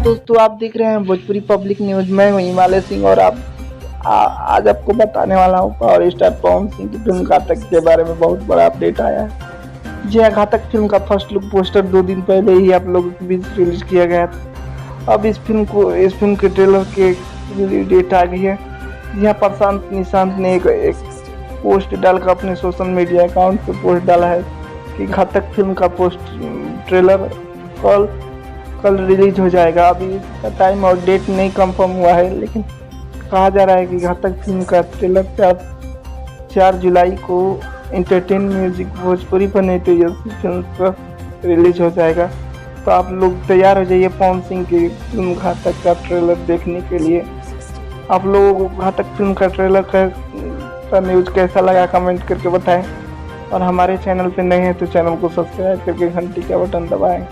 दोस्तों, आप देख रहे हैं भोजपुरी पब्लिक न्यूज। मैं हूं हिमालय सिंह और आज आपको बताने वाला हूं पावर स्टार पवन सिंह की फिल्म घातक के बारे में बहुत बड़ा अपडेट आया है। जी हाँ, घातक फिल्म का फर्स्ट लुक पोस्टर 2 दिन पहले ही आप लोगों के बीच रिलीज किया गया था। अब इस फिल्म के ट्रेलर के रिलीज डेट आ गई है। जी हाँ, प्रशांत निशांत ने एक पोस्ट डालकर अपने सोशल मीडिया अकाउंट पे पोस्ट डाला है कि घातक फिल्म का ट्रेलर कल रिलीज हो जाएगा। अभी इसका टाइम और डेट नहीं कंफर्म हुआ है, लेकिन कहा जा रहा है कि घातक फिल्म का ट्रेलर 4 जुलाई को एंटरटेन म्यूजिक भोजपुरी पर नहीं तो यस फिल्म पर रिलीज हो जाएगा। तो आप लोग तैयार हो जाइए पवन सिंह की फिल्म घातक का ट्रेलर देखने के लिए। आप लोगों को घातक फिल्म का ट्रेलर का न्यूज़ कैसा लगा कमेंट करके बताएं, और हमारे चैनल पे नए हैं तो चैनल को सब्सक्राइब करके घंटी का बटन दबाएं।